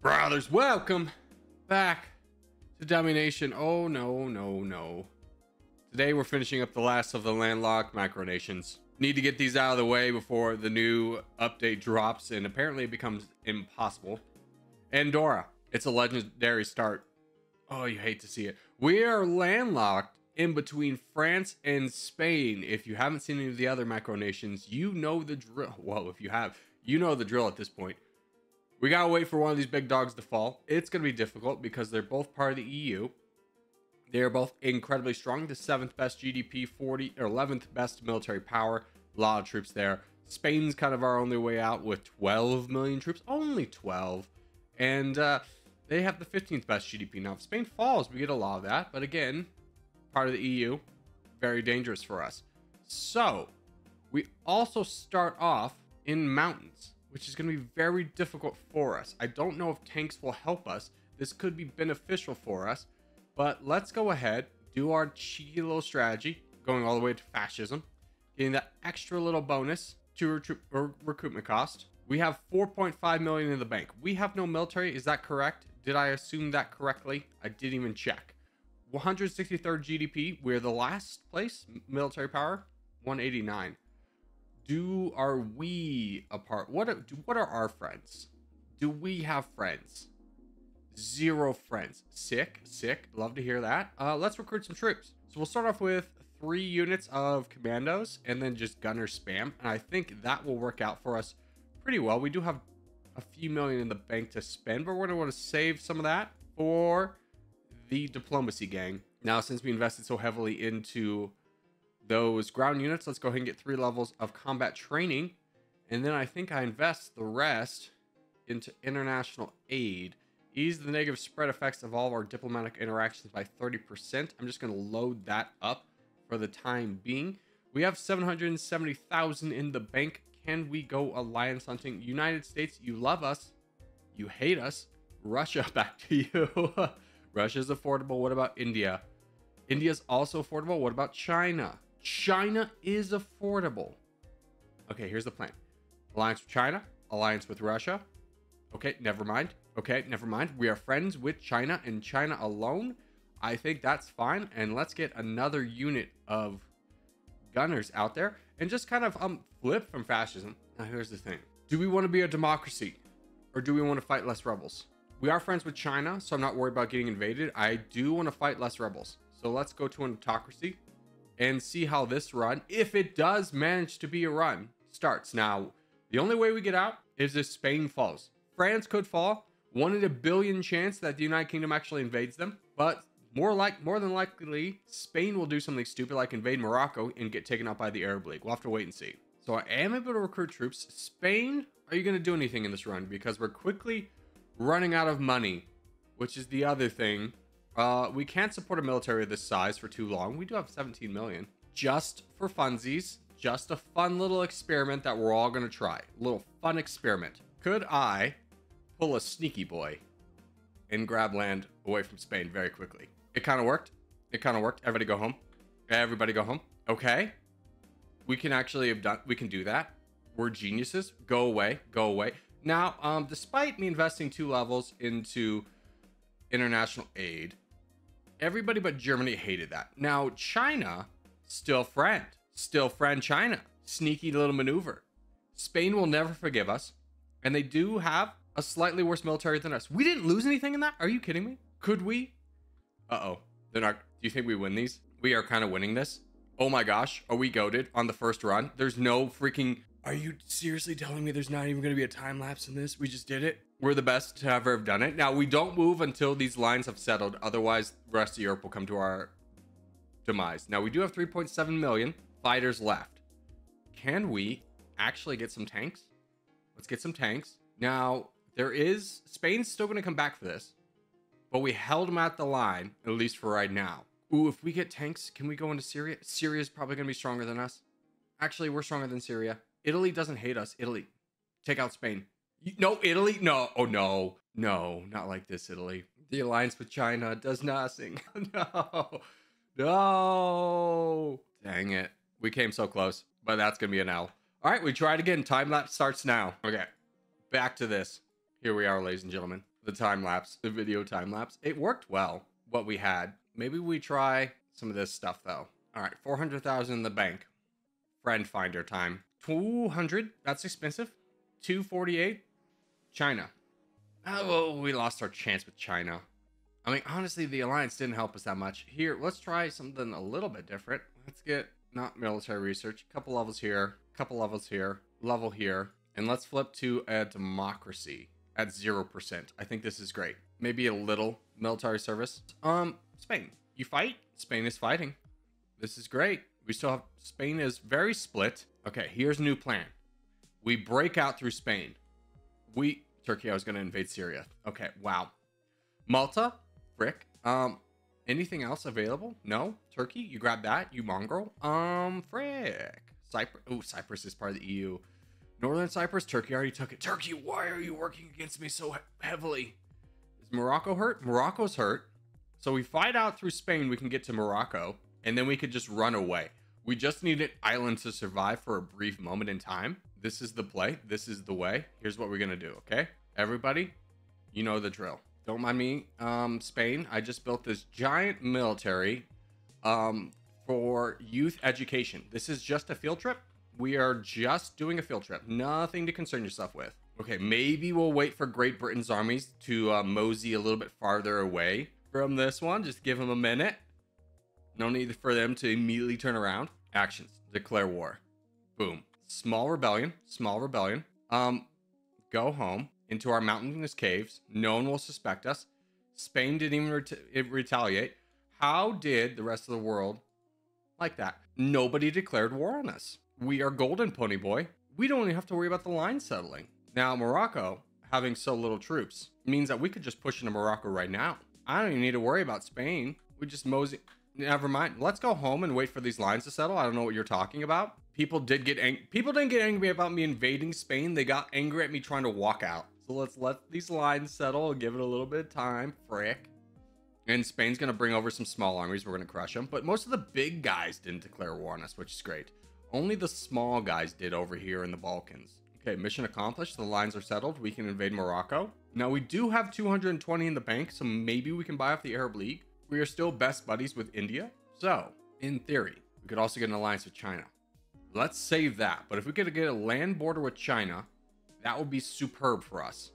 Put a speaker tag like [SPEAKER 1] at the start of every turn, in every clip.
[SPEAKER 1] Brothers, welcome back to DummyNation. Oh no. Today we're finishing up the last of the landlocked micronations. Need to get these out of the way before the new update drops and apparently it becomes impossible. Andorra, it's a legendary start. Oh, you hate to see it. We are landlocked in between France and Spain. If you haven't seen any of the other micronations, you know the drill. Well, if you have, you know the drill at this point. We gotta wait for one of these big dogs to fall. It's gonna be difficult because they're both part of the EU. They are both incredibly strong. The 7th best GDP, 11th best military power. A lot of troops there. Spain's kind of our only way out with 12 million troops. Only 12. And they have the 15th best GDP. Now, if Spain falls, we get a lot of that. But again, part of the EU, very dangerous for us. So, we also start off in mountains, which is going to be very difficult for us. I don't know if tanks will help us. This could be beneficial for us. But let's go ahead, do our cheeky little strategy, going all the way to fascism, getting that extra little bonus to recruitment cost. We have 4.5 million in the bank. We have no military. Is that correct? Did I assume that correctly? I didn't even check. 163rd GDP. We're the last place. Military power, 189. Are we apart? What are our friends? Do we have friends? 0 friends. Sick. Love to hear that. Let's recruit some troops. So we'll start off with 3 units of commandos and then just gunner spam. And I think that will work out for us pretty well. We do have a few million in the bank to spend, but we're going to want to save some of that for the diplomacy gang. Now, since we invested so heavily into those ground units, let's go ahead and get 3 levels of combat training. And then I think I invest the rest into international aid. Ease the negative spread effects of all of our diplomatic interactions by 30%. I'm just going to load that up for the time being. We have 770,000 in the bank. Can we go alliance hunting? United States, you love us. You hate us. Russia, back to you. Russia's affordable. What about India? India's also affordable. What about China? China is affordable. Okay, here's the plan. Alliance with China. Alliance with Russia. Okay, never mind. We are friends with China and China alone. I think that's fine. And let's get another unit of gunners out there and just kind of flip from fascism. Now, here's the thing. Do we want to be a democracy or do we want to fight less rebels? We are friends with China, so I'm not worried about getting invaded. I do want to fight less rebels. So let's go to an autocracy and see how this run, if it does manage to be a run, starts. Now, the only way we get out is if Spain falls. France could fall. 1 in a billion chance that the United Kingdom actually invades them, but more than likely, Spain will do something stupid like invade Morocco and get taken out by the Arab League. We'll have to wait and see. So I am able to recruit troops. Spain, are you going to do anything in this run? Because we're quickly running out of money, which is the other thing. We can't support a military of this size for too long. We do have 17 million. Just for funsies, just a fun little experiment that we're all going to try. A little fun experiment. Could I pull a sneaky boy and grab land away from Spain very quickly? It kind of worked. Everybody go home. Okay. We can actually we can do that. We're geniuses. Go away. Now, despite me investing 2 levels into international aid, everybody but Germany hated that. Now, China, still friend China. Sneaky little maneuver. Spain will never forgive us. And they do have a slightly worse military than us. We didn't lose anything in that. Are you kidding me? Could we? Uh-oh. They're not. Do you think we win these? We are kind of winning this. Oh my gosh. Are we goated on the first run? There's no freaking... Are you seriously telling me there's not even going to be a time lapse in this? We just did it. We're the best to ever have done it. Now, we don't move until these lines have settled. Otherwise, the rest of Europe will come to our demise. Now, we do have 3.7 million fighters left. Can we actually get some tanks? Let's get some tanks. Now, Spain's still going to come back for this, but we held them at the line, at least for right now. Ooh, if we get tanks, can we go into Syria? Syria's probably going to be stronger than us. Actually, we're stronger than Syria. Italy doesn't hate us. Italy, take out Spain. No, Italy? No. Oh, no. No, not like this, Italy. The alliance with China does nothing. No. Dang it. We came so close, but that's going to be an L. All right, we tried again. Time lapse starts now. Okay, back to this. Here we are, ladies and gentlemen. the time lapse, the video time lapse. It worked well, what we had. Maybe we try some of this stuff though. All right, 400,000 in the bank. Friend finder time. 200, that's expensive. 248, China. Oh, we lost our chance with China. I mean, honestly, the alliance didn't help us that much. Here, let's try something a little bit different. Let's get not military research. A couple levels here, couple levels here, level here. And let's flip to a democracy at 0%. I think this is great. Maybe a little military service. Spain, you fight? Spain is fighting. This is great. We still have, Spain is very split. Okay, here's a new plan. We break out through Spain. Turkey, I was going to invade Syria. Okay, wow. Malta, frick. Anything else available? No? Turkey, you grab that, you mongrel. Frick. Cyprus, oh, Cyprus is part of the EU. Northern Cyprus, Turkey already took it. Turkey, why are you working against me so heavily? Is Morocco hurt? Morocco's hurt. So we fight out through Spain, we can get to Morocco, and then we could just run away. We just need an island to survive for a brief moment in time. This is the play. This is the way. Here's what we're going to do, okay? Everybody, you know the drill. Don't mind me, Spain. I just built this giant military for youth education. This is just a field trip. We are just doing a field trip. Nothing to concern yourself with. Okay, maybe we'll wait for Great Britain's armies to mosey a little bit farther away from this one. Just give them a minute. No need for them to immediately turn around. Actions. Declare war. Boom. Small rebellion. Small rebellion. Go home into our mountainous caves. No one will suspect us. Spain didn't even retaliate. How did the rest of the world like that? Nobody declared war on us. We are golden, pony boy. We don't even have to worry about the line settling. Now, Morocco, having so little troops, means that we could just push into Morocco right now. I don't even need to worry about Spain. We just mosey. Never mind. Let's go home and wait for these lines to settle. I don't know what you're talking about. People didn't get angry about me invading Spain. They got angry at me trying to walk out. So let's let these lines settle and give it a little bit of time. Frick. And Spain's going to bring over some small armies. We're going to crush them. But most of the big guys didn't declare war on us, which is great. Only the small guys did over here in the Balkans. Okay, mission accomplished. The lines are settled. We can invade Morocco. Now, we do have 220 in the bank, so maybe we can buy off the Arab League. We are still best buddies with India. So, in theory, we could also get an alliance with China. Let's save that. But if we could get a land border with China, that would be superb for us.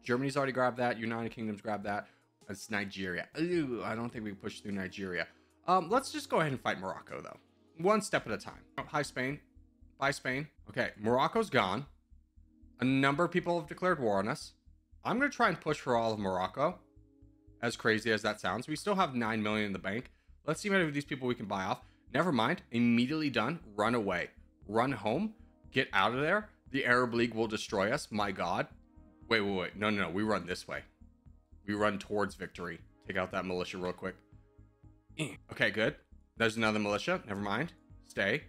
[SPEAKER 1] Germany's already grabbed that. United Kingdom's grabbed that. That's Nigeria. Ooh, I don't think we can push through Nigeria. Let's just go ahead and fight Morocco, though. One step at a time. Oh, hi, Spain. Bye, Spain. Okay, Morocco's gone. A number of people have declared war on us. I'm going to try and push for all of Morocco. As crazy as that sounds. We still have 9 million in the bank. Let's see how many of these people we can buy off. Never mind. Immediately done. Run away. Run home. Get out of there. The Arab League will destroy us. My God. Wait. No. We run this way. We run towards victory. Take out that militia real quick. Okay, good. There's another militia. Never mind. Stay.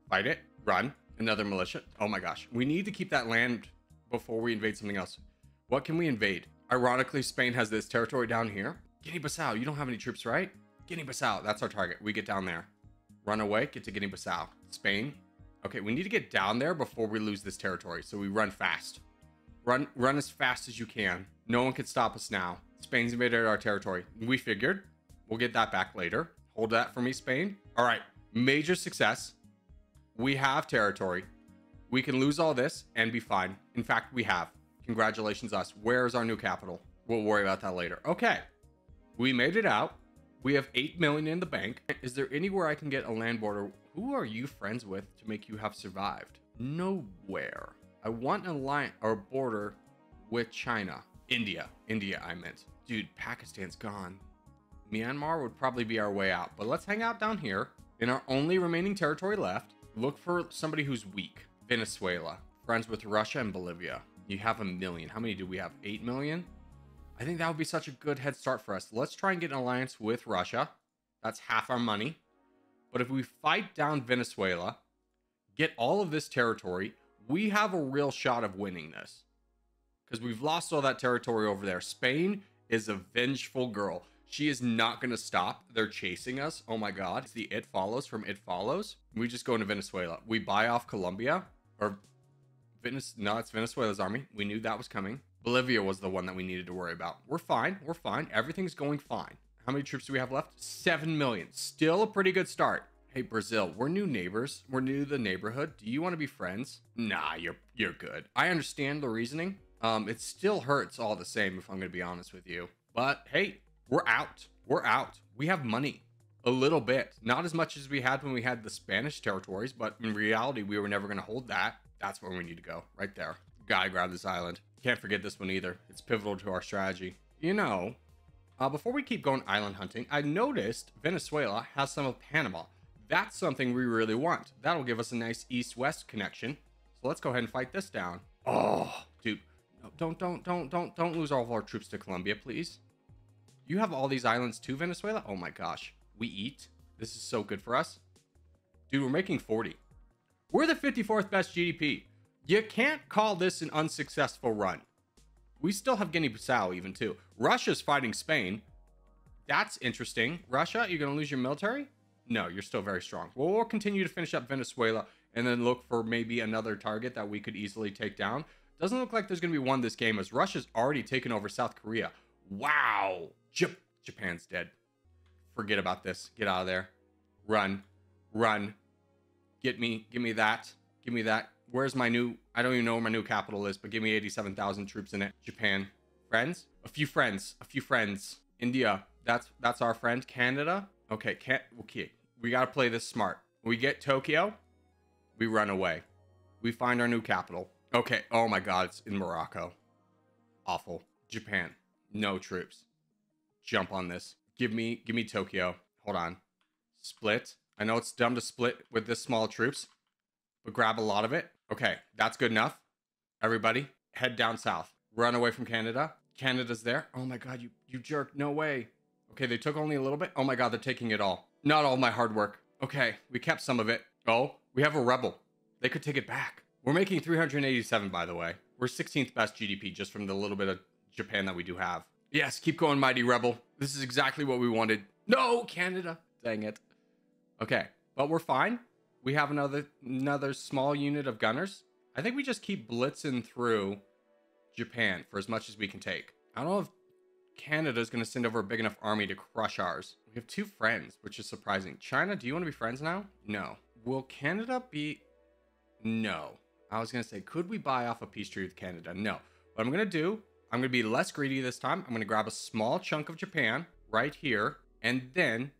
[SPEAKER 1] Fight it. Run. Another militia. Oh my gosh. We need to keep that land before we invade something else. What can we invade? Ironically, Spain has this territory down here. Guinea-Bissau. You don't have any troops, right? Guinea-Bissau. That's our target. We get down there. Run away. Get to Guinea-Bissau. Spain. Okay, we need to get down there before we lose this territory. So we run fast. Run as fast as you can. No one can stop us now. Spain's invaded our territory. We figured. We'll get that back later. Hold that for me, Spain. All right. Major success. We have territory. We can lose all this and be fine. In fact, we have. Congratulations us. Where's our new capital? We'll worry about that later. Okay. We made it out. We have 8 million in the bank. Is there anywhere I can get a land border? Who are you friends with to make you have survived? Nowhere. I want an alliance or border with China. India, I meant. Dude, Pakistan's gone. Myanmar would probably be our way out, but let's hang out down here in our only remaining territory left. Look for somebody who's weak. Venezuela, friends with Russia and Bolivia. You have 1 million. How many do we have? 8 million? I think that would be such a good head start for us. Let's try and get an alliance with Russia. That's half our money. But if we fight down Venezuela, get all of this territory, we have a real shot of winning this. Because we've lost all that territory over there. Spain is a vengeful girl. She is not going to stop. They're chasing us. Oh my God. It's the It Follows from It Follows. We just go into Venezuela. We buy off Colombia. Or no, it's Venezuela's army. We knew that was coming. Bolivia was the one that we needed to worry about. We're fine. We're fine. Everything's going fine. How many troops do we have left? 7 million. Still a pretty good start. Hey, Brazil, we're new neighbors. We're new to the neighborhood. Do you want to be friends? Nah, you're good. I understand the reasoning. It still hurts all the same, if I'm going to be honest with you. But hey, we're out. We're out. We have money. A little bit. Not as much as we had when we had the Spanish territories, but in reality, we were never going to hold that. That's where we need to go. Right there. Gotta grab this island. Can't forget this one either. It's pivotal to our strategy. You know, before we keep going island hunting, I noticed Venezuela has some of Panama. That's something we really want. That'll give us a nice east-west connection. So let's go ahead and fight this down. Oh, dude. No, don't lose all of our troops to Colombia, please. You have all these islands too, Venezuela? Oh my gosh. We eat. This is so good for us. Dude, we're making 40. We're the 54th best GDP. You can't call this an unsuccessful run. We still have Guinea-Bissau even too. Russia's fighting Spain. That's interesting. Russia, you're going to lose your military? No, you're still very strong. Well, we'll continue to finish up Venezuela and then look for maybe another target that we could easily take down. Doesn't look like there's going to be one this game as Russia's already taken over South Korea. Wow. Japan's dead. Forget about this. Get out of there. Run. Run. Give me that. Give me that. Where's my new... I don't even know where my new capital is, but give me 87,000 troops in it. Japan. Friends? A few friends. A few friends. India. That's our friend. Canada? Okay, we got to play this smart. We get Tokyo. We run away. We find our new capital. Okay. Oh my God. It's in Morocco. Awful. Japan. No troops. Jump on this. Give me Tokyo. Hold on. Split. I know it's dumb to split with this small troops, but grab a lot of it. Okay, that's good enough. Everybody, head down south. Run away from Canada. Canada's there. Oh my God, you jerk. No way. Okay, they took only a little bit. Oh my God, they're taking it all. Not all my hard work. Okay, we kept some of it. Oh, we have a rebel. They could take it back. We're making 387, by the way. We're 16th best GDP just from the little bit of Japan that we do have. Yes, keep going, mighty rebel. This is exactly what we wanted. No, Canada. Dang it. Okay, but we're fine. We have another small unit of gunners. I think we just keep blitzing through Japan for as much as we can take. I don't know if Canada's going to send over a big enough army to crush ours. We have 2 friends, which is surprising. China, do you want to be friends now? No. Will Canada be... No. I was going to say, could we buy off a peace treaty with Canada? No. What I'm going to do, I'm going to be less greedy this time. I'm going to grab a small chunk of Japan right here, and then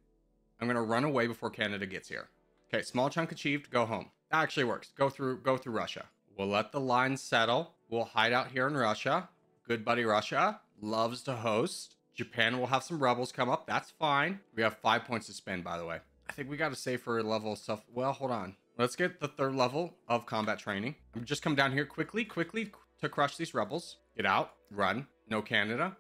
[SPEAKER 1] I'm going to run away before Canada gets here. Okay, small chunk achieved, go home. That actually works. Go through Russia. We'll let the line settle. We'll hide out here in Russia. Good buddy Russia loves to host. Japan will have some rebels come up. That's fine. We have 5 points to spend, by the way. I think we got to save for a level of stuff. Well, hold on. Let's get the 3rd level of combat training. I'm just come down here quickly to crush these rebels. Get out. Run. No Canada.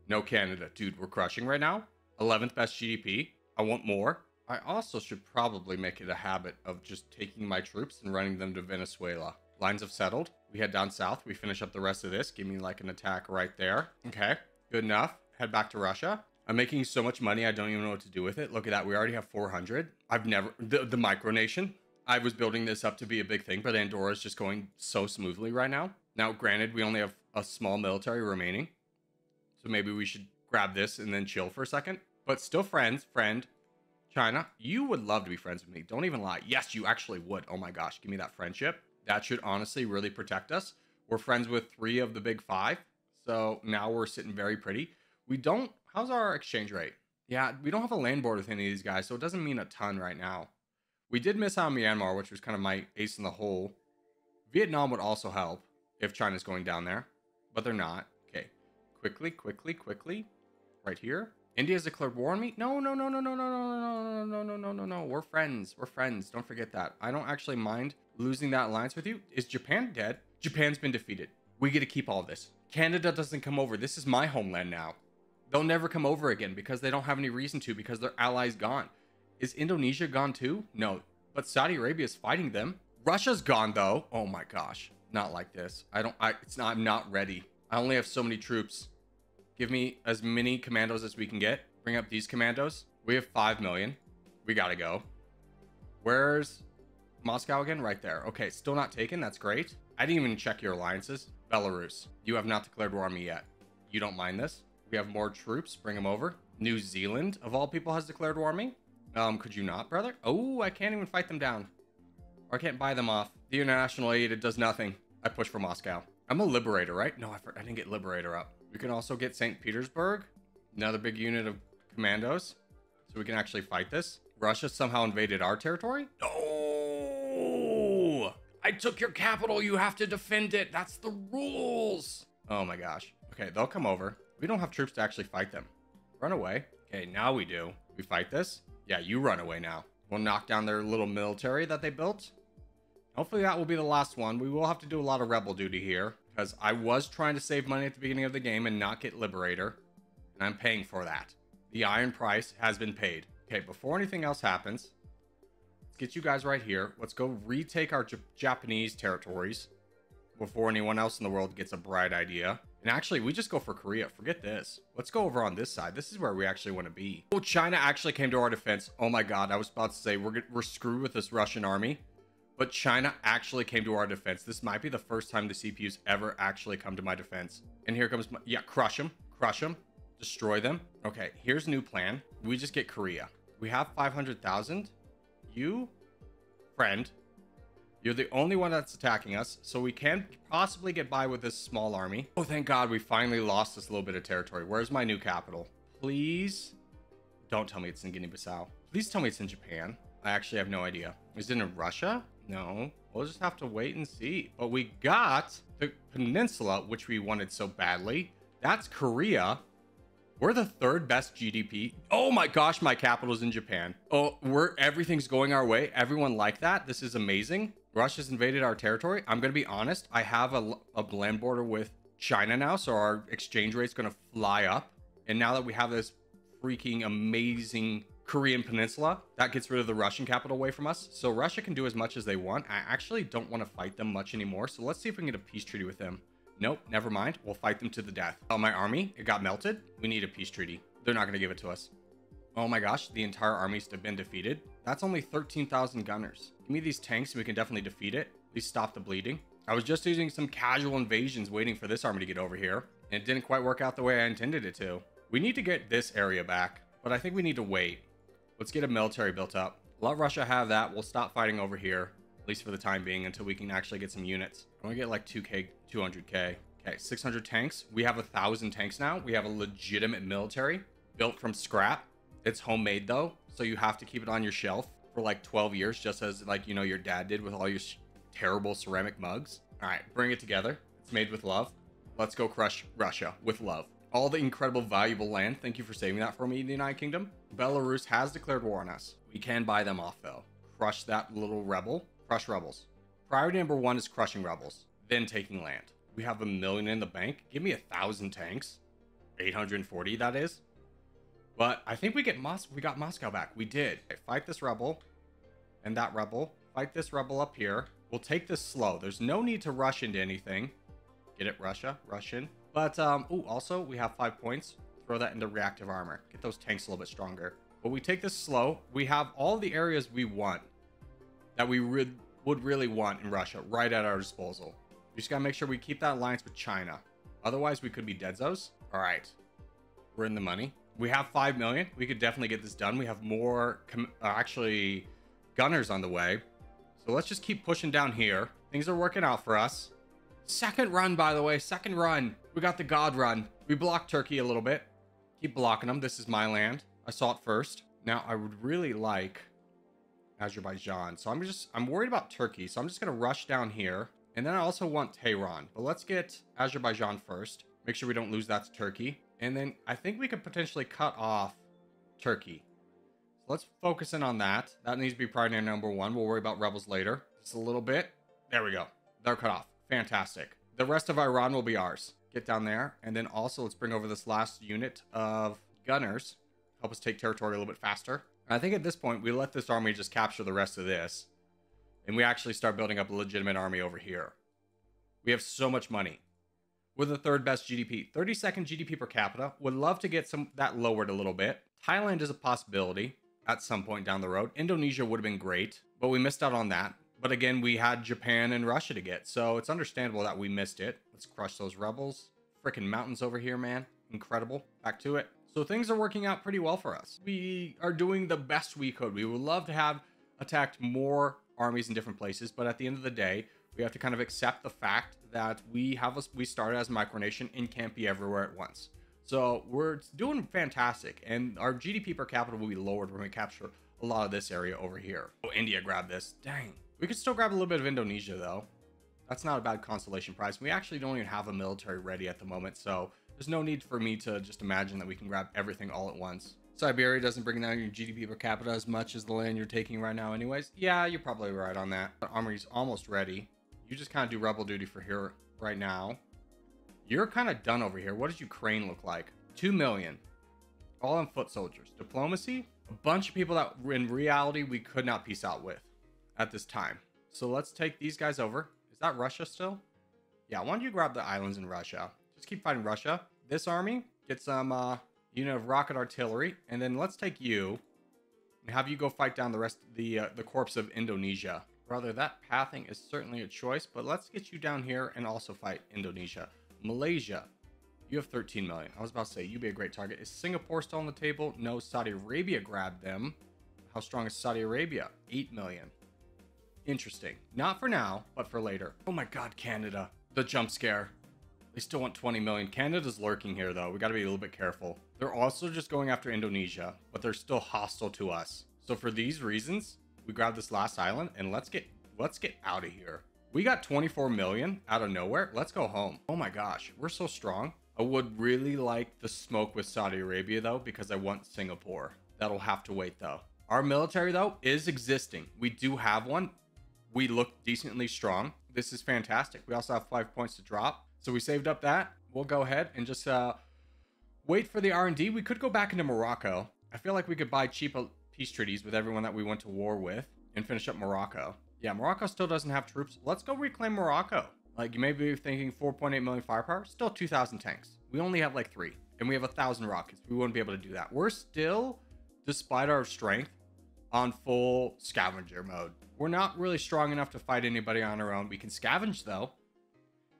[SPEAKER 1] No Canada. Dude, we're crushing right now. 11th best GDP. I want more. I also should probably make it a habit of just taking my troops and running them to Venezuela. Lines have settled. We head down south. We finish up the rest of this. Give me like an attack right there. Okay, good enough. Head back to Russia. I'm making so much money, I don't even know what to do with it. Look at that. We already have 400. I've never... The Micronation. I was building this up to be a big thing, but Andorra is just going so smoothly right now. Now, granted, we only have a small military remaining. So maybe we should grab this and then chill for a second. But still friend. China, you would love to be friends with me. Don't even lie. Yes, you actually would. Oh my gosh, give me that friendship. That should honestly really protect us. We're friends with 3 of the big 5. So now we're sitting very pretty. We don't... How's our exchange rate? Yeah, we don't have a land board with any of these guys, so it doesn't mean a ton right now. We did miss out on Myanmar, which was kind of my ace in the hole. Vietnam would also help if China's going down there, but they're not. Okay, quickly. Right here. India's declared war on me? No. We're friends. Don't forget that. I don't actually mind losing that alliance with you. Is Japan dead? Japan's been defeated. We get to keep all this. Canada doesn't come over. This is my homeland now. They'll never come over again because they don't have any reason to because their allies gone. Is Indonesia gone too? No, but Saudi Arabia is fighting them. Russia's gone though. Oh my gosh. Not like this. I'm not ready. I only have so many troops. Give me as many commandos as we can get. Bring up these commandos. We have 5 million. We gotta go. Where's Moscow again? Right there. Okay, still not taken. That's great. I didn't even check your alliances. Belarus, you have not declared war on me yet. You don't mind this? We have more troops. Bring them over. New Zealand, of all people, has declared war on me. Could you not, brother? Oh, I can't even fight them down. Or I can't buy them off. The international aid, it does nothing. I push for Moscow. I'm a liberator, right? No, I didn't get liberator up. We can also get St. Petersburg. Another big unit of commandos. So we can actually fight this. Russia somehow invaded our territory? No! I took your capital. You have to defend it. That's the rules. Oh my gosh. Okay, they'll come over. We don't have troops to actually fight them. Run away. Okay, now we do. We fight this? Yeah, you run away now. We'll knock down their little military that they built. Hopefully that will be the last one. We will have to do a lot of rebel duty here because I was trying to save money at the beginning of the game and not get liberator. And I'm paying for that. The iron price has been paid. Okay, before anything else happens, let's get you guys right here. Let's go retake our Japanese territories before anyone else in the world gets a bright idea. And actually, we just go for Korea. Forget this. Let's go over on this side. This is where we actually want to be. Oh, China actually came to our defense. Oh my God, I was about to say we're screwed with this Russian army. But China actually came to our defense. This might be the first time the CPUs ever actually come to my defense. And here comes my, yeah, crush them, destroy them. Okay, here's a new plan. We just get Korea. We have 500,000. You, friend, you're the only one that's attacking us. So we can possibly get by with this small army. Oh, thank God we finally lost this little bit of territory. Where's my new capital? Please don't tell me it's in Guinea-Bissau. Please tell me it's in Japan. I actually have no idea. Is it in Russia? No. We'll just have to wait and see. But we got the peninsula, which we wanted so badly. That's Korea. We're the third best GDP. Oh my gosh, my capital's in Japan. Oh, everything's going our way. Everyone like that. This is amazing. Russia's invaded our territory. I'm going to be honest. I have a land border with China now, so our exchange rate's going to fly up. And now that we have this freaking amazing Korean peninsula, that gets rid of the Russian capital away from us. So Russia can do as much as they want. I actually don't want to fight them much anymore. So let's see if we can get a peace treaty with them. Nope, never mind. We'll fight them to the death. Oh, my army, it got melted. We need a peace treaty. They're not going to give it to us. Oh my gosh, the entire army's been defeated. That's only 13,000 gunners. Give me these tanks and we can definitely defeat it. At least stop the bleeding. I was just using some casual invasions waiting for this army to get over here. And it didn't quite work out the way I intended it to. We need to get this area back, but I think we need to wait. Let's get a military built up. Let Russia have that. We'll stop fighting over here, at least for the time being, until we can actually get some units. I want to get like 2K, 200K. Okay, 600 tanks. We have 1,000 tanks now. We have a legitimate military built from scrap. It's homemade though, so you have to keep it on your shelf for like 12 years, just as like, you know, your dad did with all your terrible ceramic mugs. All right, bring it together. It's made with love. Let's go crush Russia with love. All the incredible valuable land. Thank you for saving that for me, the United Kingdom. Belarus has declared war on us. We can buy them off though. Crush that little rebel. Crush rebels. Priority number 1 is crushing rebels, then taking land. We have 1 million in the bank. Give me 1,000 tanks. 840 that is. But I think we got Moscow back. We did. Okay, fight this rebel and that rebel. Fight this rebel up here. We'll take this slow. There's no need to rush into anything. Get it, Russia? Russian. But, ooh, also, we have 5 points. Throw that into reactive armor. Get those tanks a little bit stronger. But we take this slow. We have all the areas we want that we would really want in Russia right at our disposal. We just gotta make sure we keep that alliance with China. Otherwise, we could be deadzos. All right. We're in the money. We have 5 million. We could definitely get this done. We have more, actually, gunners on the way. So let's just keep pushing down here. Things are working out for us. Second run, by the way. Second run. We got the God run. We blocked Turkey a little bit. Keep blocking them. This is my land. I saw it first. Now, I would really like Azerbaijan. So I'm worried about Turkey. So I'm just going to rush down here. And then I also want Tehran. But let's get Azerbaijan first. Make sure we don't lose that to Turkey. And then I think we could potentially cut off Turkey. So let's focus in on that. That needs to be priority number 1. We'll worry about rebels later. Just a little bit. There we go. They're cut off. Fantastic. The rest of Iran will be ours. Get down there. And then also let's bring over this last unit of gunners. Help us take territory a little bit faster. And I think at this point, we let this army just capture the rest of this. And we actually start building up a legitimate army over here. We have so much money. We're the 3rd best GDP. 32nd GDP per capita. Would love to get that lowered a little bit. Thailand is a possibility at some point down the road. Indonesia would have been great, but we missed out on that. But again, we had Japan and Russia to get, so it's understandable that we missed it. Let's crush those rebels. Freaking mountains over here, man. Incredible. Back to it. So things are working out pretty well for us. We are doing the best we could. We would love to have attacked more armies in different places, but at the end of the day, we have to kind of accept the fact that we started as a micronation and can't be everywhere at once. So we're doing fantastic, and our GDP per capita will be lowered when we capture a lot of this area over here. Oh, India grabbed this. Dang. We could still grab a little bit of Indonesia, though. That's not a bad consolation prize. We actually don't even have a military ready at the moment, so there's no need for me to just imagine that we can grab everything all at once. Siberia doesn't bring down your GDP per capita as much as the land you're taking right now anyways. Yeah, you're probably right on that. The armory's almost ready. You just kind of do rebel duty for here right now. You're kind of done over here. What does Ukraine look like? 2 million. All on foot soldiers. Diplomacy? A bunch of people that in reality we could not peace out with at this time. So let's take these guys over. Is that Russia still? Yeah, why don't you grab the islands in Russia? Just keep fighting Russia. This army, get some unit of rocket artillery, and then let's take you and have you go fight down the rest of the corpse of Indonesia. Rather, that pathing is certainly a choice, but let's get you down here and also fight Indonesia. Malaysia, you have 13 million. I was about to say, you'd be a great target. Is Singapore still on the table? No, Saudi Arabia grabbed them. How strong is Saudi Arabia? 8 million. Interesting. Not for now, but for later. Oh my god, Canada. The jump scare. They still want 20 million. Canada's lurking here, though. We got to be a little bit careful. They're also just going after Indonesia, but they're still hostile to us. So for these reasons, we grab this last island and let's get out of here. We got 24 million out of nowhere. Let's go home. Oh my gosh, we're so strong. I would really like the smoke with Saudi Arabia though, because I want Singapore. That'll have to wait though. Our military though is existing. We do have one. We look decently strong. This is fantastic. We also have 5 points to drop. So we saved up that. We'll go ahead and just wait for the R&D. We could go back into Morocco. I feel like we could buy cheap peace treaties with everyone that we went to war with and finish up Morocco. Yeah, Morocco still doesn't have troops. Let's go reclaim Morocco. Like, you may be thinking 4.8 million firepower, still 2,000 tanks. We only have like 3, and we have 1,000 rockets. We wouldn't be able to do that. We're still, despite our strength, on full scavenger mode. We're not really strong enough to fight anybody on our own. We can scavenge, though,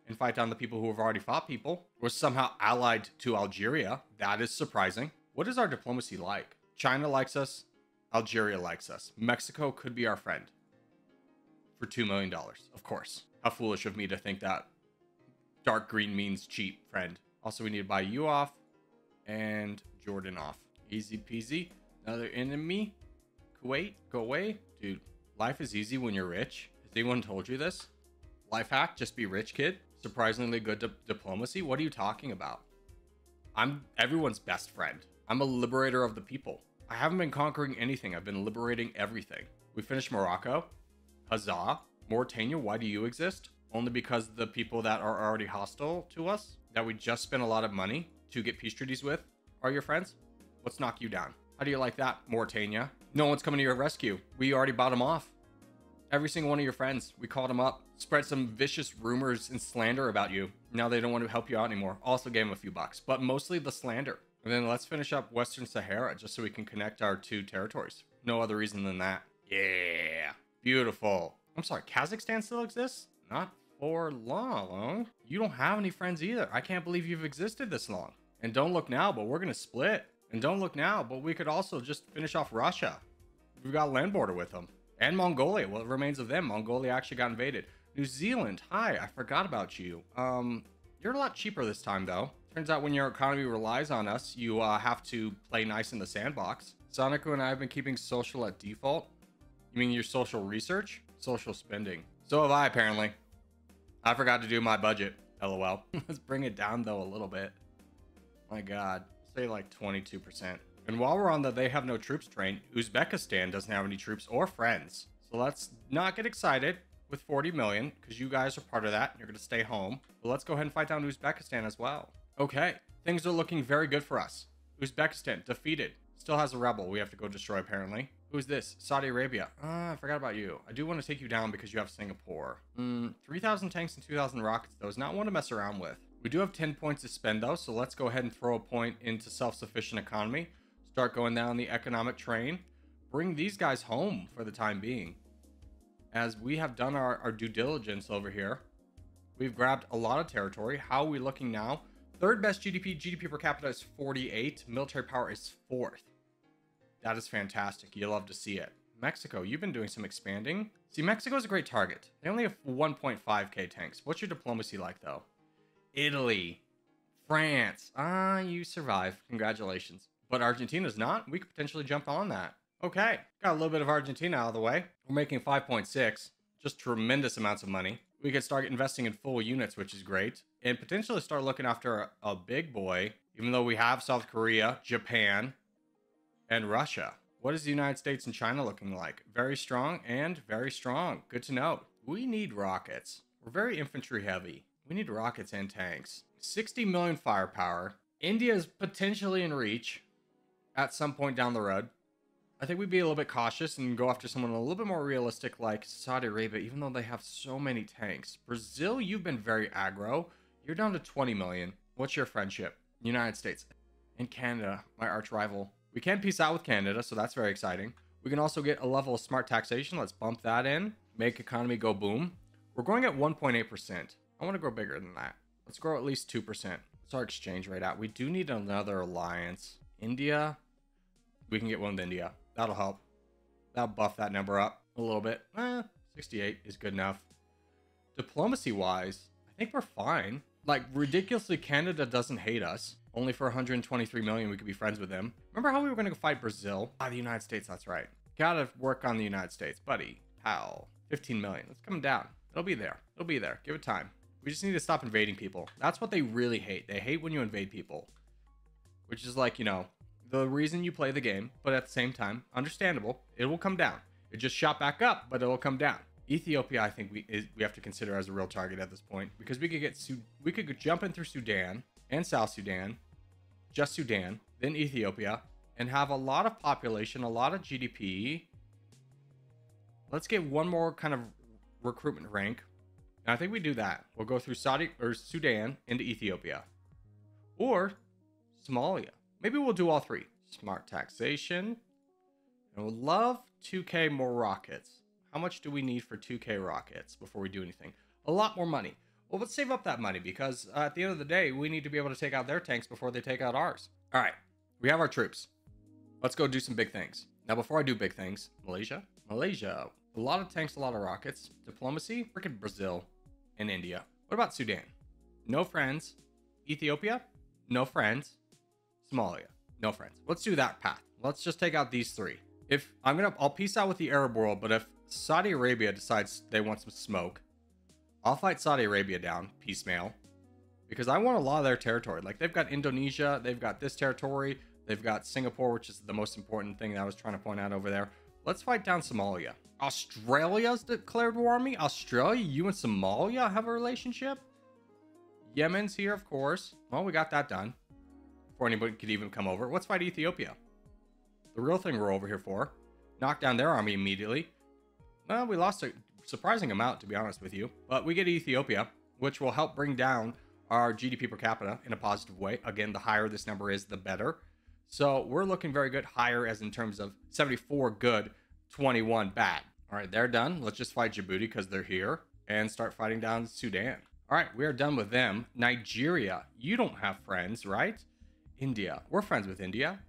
[SPEAKER 1] and fight down the people who have already fought people. We're somehow allied to Algeria. That is surprising. What is our diplomacy like? China likes us. Algeria likes us. Mexico could be our friend. For $2 million, of course. How foolish of me to think that dark green means cheap, friend. Also, we need to buy you off and Jordan off. Easy peasy. Another enemy. Kuwait, go away. Dude, life is easy when you're rich. Has anyone told you this? Life hack, just be rich, kid. Surprisingly good diplomacy. What are you talking about? I'm everyone's best friend. I'm a liberator of the people. I haven't been conquering anything. I've been liberating everything. We finished Morocco. Huzzah. Mauritania, why do you exist? Only because the people that are already hostile to us, that we just spent a lot of money to get peace treaties with, are your friends? Let's knock you down. How do you like that, Mauritania? No one's coming to your rescue. We already bought them off. Every single one of your friends, we called them up, spread some vicious rumors and slander about you. Now they don't want to help you out anymore. Also gave them a few bucks, but mostly the slander. And then let's finish up Western Sahara just so we can connect our 2 territories. No other reason than that. Yeah, beautiful. I'm sorry, Kazakhstan still exists? Not for long. You don't have any friends either. I can't believe you've existed this long. And don't look now, but we're gonna split. And don't look now, but we could also just finish off Russia. We've got land border with them. And Mongolia, what remains of them. Mongolia actually got invaded. New Zealand, hi, I forgot about you. You're a lot cheaper this time though. Turns out when your economy relies on us, you have to play nice in the sandbox. Sonico and I have been keeping social at default. You mean your social research? Social spending. So have I, apparently. I forgot to do my budget. LOL. Let's bring it down, though, a little bit. My god. Say like 22%. And while we're on the they have no troops train, Uzbekistan doesn't have any troops or friends. So let's not get excited with 40 million, because you guys are part of that. And you're going to stay home. But let's go ahead and fight down Uzbekistan as well. Okay. Things are looking very good for us. Uzbekistan, defeated. Still has a rebel we have to go destroy, apparently. Who's this? Saudi Arabia. I forgot about you. I do want to take you down because you have Singapore. 3,000 tanks and 2,000 rockets, though, is not one to mess around with. We do have 10 points to spend, though, so let's go ahead and throw a point into self-sufficient economy. Start going down the economic train. Bring these guys home for the time being. as we have done our due diligence over here. We've grabbed a lot of territory. How are we looking now? Third best GDP per capita is 48. Military power is fourth. That is fantastic. You love to see it. Mexico, you've been doing some expanding. See, Mexico is a great target. They only have 1.5k tanks. What's your diplomacy like, though? Italy, France. You survived. Congratulations. But Argentina's not. We could potentially jump on that. Okay, got a little bit of Argentina out of the way. We're making 5.6. Just tremendous amounts of money. We could start investing in full units, which is great. And potentially start looking after a big boy, even though we have South Korea, Japan, and Russia. What is the United States and China looking like? Very strong and very strong. Good to know. We need rockets. We're very infantry heavy. We need rockets and tanks. 60 million firepower. India is potentially in reach at some point down the road. I think we'd be a little bit cautious and go after someone a little bit more realistic like Saudi Arabia, even though they have so many tanks. Brazil, you've been very aggro. You're down to 20 million. What's your friendship? United States. And Canada, my arch rival. We can peace out with Canada, so that's very exciting. We can also get a level of smart taxation. Let's bump that in. Make economy go boom. We're growing at 1.8%. I want to grow bigger than that. Let's grow at least 2%. What's our exchange rate at? We do need another alliance. India. We can get one with India. That'll help. That'll buff that number up a little bit. 68 is good enough. Diplomacy-wise, I think we're fine. Like, ridiculously, Canada doesn't hate us. Only for 123 million, we could be friends with them. Remember how we were going to go fight Brazil? The United States, that's right. Gotta work on the United States. Buddy, pal, 15 million. Let's come down. It'll be there. It'll be there. Give it time. We just need to stop invading people. That's what they really hate. They hate when you invade people. Which is like, you know, the reason you play the game, but at the same time, understandable. It will come down. It just shot back up, but it'll come down. Ethiopia, I think we have to consider as a real target at this point, because we could jump in through Sudan and South Sudan, just Sudan, then Ethiopia, and have a lot of population, a lot of GDP. Let's get one more kind of recruitment rank, and I think we do that. We'll go through Sudan into Ethiopia, or Somalia. Maybe we'll do all three. Smart taxation, and we'll love 2k more rockets. How much do we need for 2k rockets before we do anything? A lot more money. Well, let's save up that money, because at the end of the day, we need to be able to take out their tanks before they take out ours. All right, we have our troops. Let's go do some big things. Now, before I do big things, Malaysia. A lot of tanks, a lot of rockets. Diplomacy, freaking Brazil and India. What about Sudan? No friends. Ethiopia, no friends. Somalia, no friends. Let's do that path. Let's just take out these three. I'll peace out with the Arab world, but if Saudi Arabia decides they want some smoke, I'll fight Saudi Arabia down piecemeal, because I want a lot of their territory. Like, they've got Indonesia, they've got this territory, they've got Singapore, which is the most important thing that I was trying to point out over there. Let's fight down Somalia. Australia's declared war on me. Australia, you and Somalia have a relationship? Yemen's here, of course. Well, we got that done before anybody could even come over. Let's fight Ethiopia. The real thing we're over here for. Knock down their army immediately. Well, we lost a surprising amount, to be honest with you. But we get Ethiopia, which will help bring down our GDP per capita in a positive way. Again, the higher this number is, the better. So we're looking very good. Higher as in terms of 74 good, 21 bad. All right, they're done. Let's just fight Djibouti because they're here and start fighting down Sudan. All right, we are done with them. Nigeria, you don't have friends, right? India, we're friends with India.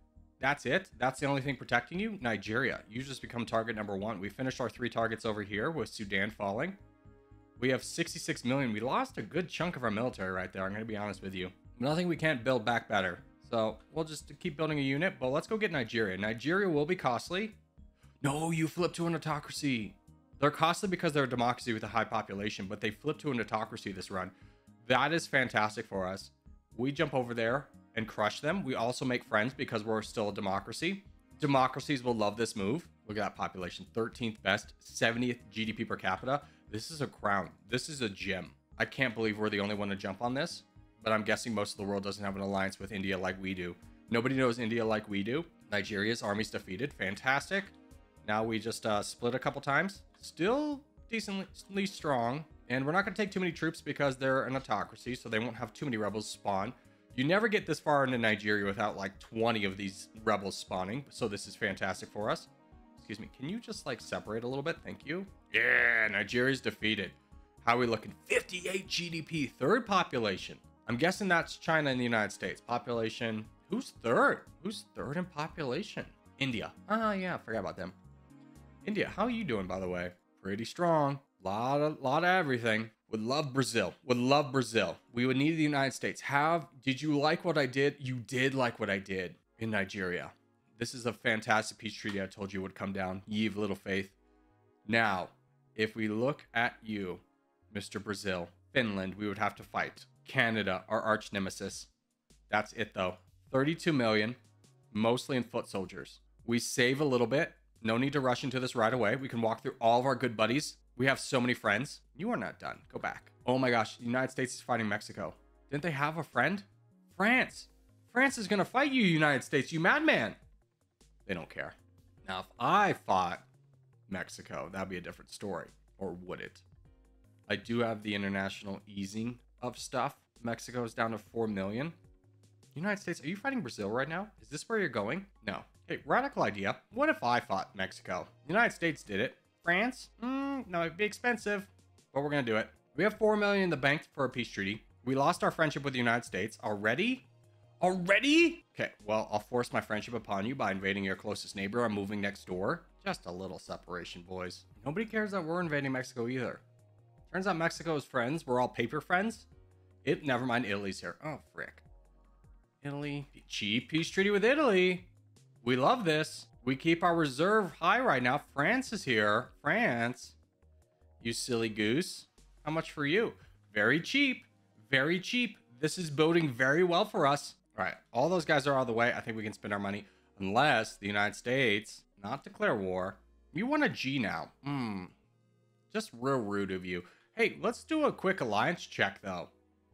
[SPEAKER 1] That's it. That's the only thing protecting you. Nigeria, you just become target number one. We finished our 3 targets over here with Sudan falling. We have 66 million. We lost a good chunk of our military right there. I'm going to be honest with you. Nothing we can't build back better. So we'll just keep building a unit, but let's go get Nigeria. Nigeria will be costly. No, you flip to an autocracy. They're costly because they're a democracy with a high population, but they flip to an autocracy this run. That is fantastic for us. We jump over there and crush them. We also make friends because we're still a democracy. Democracies will love this move. Look at that population. 13th best, 70th GDP per capita. This is a crown. This is a gem. I can't believe we're the only one to jump on this, but I'm guessing most of the world doesn't have an alliance with India like we do. Nobody knows India like we do. Nigeria's army's defeated. Fantastic. Now we just split a couple times. Still decently strong. And we're not going to take too many troops because they're an autocracy, so they won't have too many rebels spawn. You never get this far into Nigeria without like 20 of these rebels spawning. So this is fantastic for us. Let's
[SPEAKER 2] excuse me. Can you just like separate a little bit? Thank you.
[SPEAKER 1] Yeah, Nigeria's defeated.
[SPEAKER 2] How are we looking? 58 GDP, third population. I'm guessing that's China and the United States. Population, who's third? Who's third in population? India. Oh yeah, forgot about them. India, how are you doing, by the way? Pretty strong. Lot of everything. Would love Brazil. Would love Brazil. We would need the United States. Did you like what I did? You did like what I did in Nigeria. This is a fantastic peace treaty I told you would come down. Ye of little faith. Now, if we look at you, Mr. Brazil, Finland, we would have to fight. Canada, our arch nemesis. That's it though. 32 million, mostly in foot soldiers. We save a little bit. No need to rush into this right away. We can walk through all of our good buddies. We have so many friends. You are not done. Go back. Oh my gosh, the United States is fighting Mexico. Didn't they have a friend? France. France is gonna fight you, United States, you madman. They don't care. Now, if I fought Mexico, that'd be a different story. Or would it? I do have the international easing of stuff. Mexico is down to 4 million. United States, are you fighting Brazil right now? Is this where you're going? No. Hey, radical idea. What if I fought Mexico? United States did it. France? No, it'd be expensive, but we're gonna do it. We have 4 million in the bank for a peace treaty. We lost our friendship with the United States already. Already? Okay, well, I'll force my friendship upon you by invading your closest neighbor. I'm moving next door. Just a little separation, boys. Nobody cares that we're invading Mexico either. Turns out Mexico is friends. We're all paper friends. Never mind, Italy's here. Oh, frick. Italy. Cheap peace treaty with Italy. We love this. We keep our reserve high right now. France is here. France. You silly goose. How much for you? Very cheap. Very cheap. This is boding very well for us. All right. All those guys are out of the way. I think we can spend our money. Unless the United States not declare war. You want a G now. Just real rude of you. Hey, let's do a quick alliance check, though.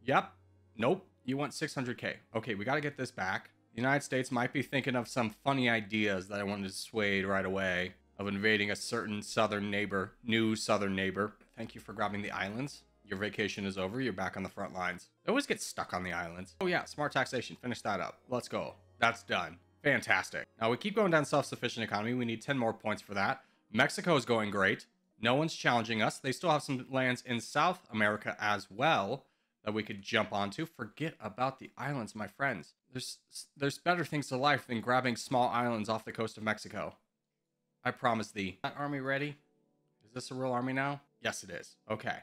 [SPEAKER 2] Yep. Nope. You want 600K. Okay, we got to get this back. The United States might be thinking of some funny ideas that I wanted to dissuade right away of invading a certain southern neighbor, new southern neighbor. Thank you for grabbing the islands. Your vacation is over. You're back on the front lines. I always get stuck on the islands. Oh yeah, smart taxation. Finish that up. Let's go. That's done. Fantastic. Now we keep going down self-sufficient economy. We need 10 more points for that. Mexico is going great. No one's challenging us. They still have some lands in South America as well that we could jump onto. Forget about the islands, my friends. There's better things to life than grabbing small islands off the coast of Mexico. I promise thee. That army ready? Is this a real army now? Yes, it is. Okay.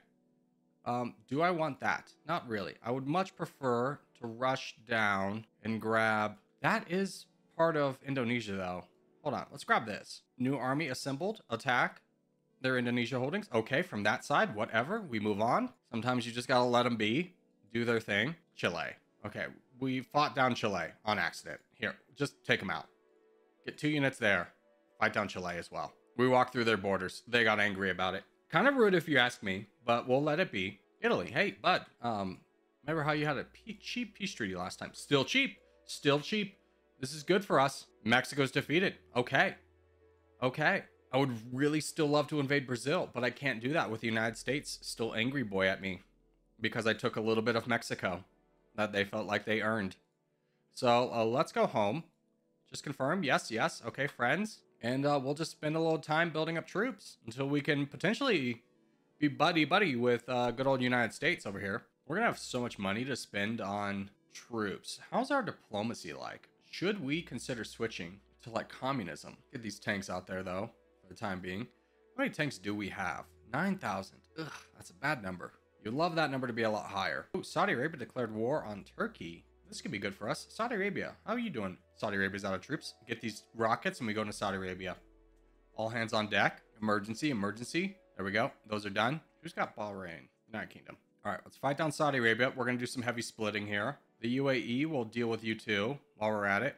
[SPEAKER 2] Do I want that? Not really. I would much prefer to rush down and grab... That is part of Indonesia, though. Hold on. Let's grab this. New army assembled. Attack. Their Indonesia holdings. Okay, from that side, whatever. We move on. Sometimes you just gotta let them be. Do their thing. Chile. Okay, we fought down Chile on accident. Here, just take them out. Get 2 units there. Fight down Chile as well. We walked through their borders. They got angry about it. Kind of rude if you ask me, but we'll let it be. Italy, hey, bud. Remember how you had a cheap peace treaty last time? Still cheap. Still cheap. This is good for us. Mexico's defeated. Okay. Okay. I would really still love to invade Brazil, but I can't do that with the United States still angry boy at me because I took a little bit of Mexico that they felt like they earned. So let's go home. Just confirm. Yes, yes. Okay, friends. And we'll just spend a little time building up troops until we can potentially be buddy-buddy with good old United States over here. We're going to have so much money to spend on troops. How's our diplomacy like? Should we consider switching to like communism? Get these tanks out there, though. For the time being. How many tanks do we have? 9,000. Ugh, that's a bad number. You'd love that number to be a lot higher. Oh, Saudi Arabia declared war on Turkey. This could be good for us. Saudi Arabia, how are you doing? Saudi Arabia's out of troops. Get these rockets and we go into Saudi Arabia. All hands on deck. Emergency, emergency. There we go. Those are done. Who's got Bahrain? United Kingdom. All right, let's fight down Saudi Arabia. We're going to do some heavy splitting here. The UAE will deal with you too while we're at it.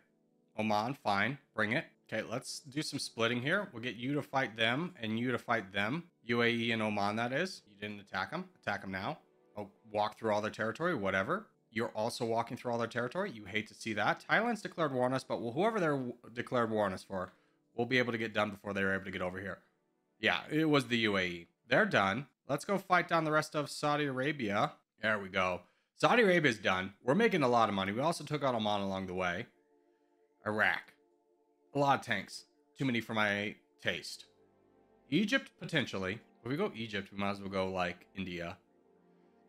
[SPEAKER 2] Oman, fine. Bring it. Okay, let's do some splitting here. We'll get you to fight them and you to fight them. UAE and Oman, that is. You didn't attack them. Attack them now. Oh, walk through all their territory, whatever. You're also walking through all their territory. You hate to see that. Thailand's declared war on us, but whoever they're declared war on us for, we'll be able to get done before they're able to get over here. Yeah, it was the UAE. They're done. Let's go fight down the rest of Saudi Arabia. There we go. Saudi Arabia's done. We're making a lot of money. We also took out Oman along the way. Iraq. A lot of tanks. Too many for my taste. Egypt, potentially. If we go Egypt, we might as well go like India.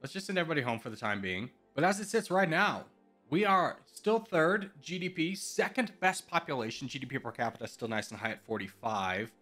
[SPEAKER 2] Let's just send everybody home for the time being. But as it sits right now, we are still third GDP, second best population. GDP per capita still nice and high at 45.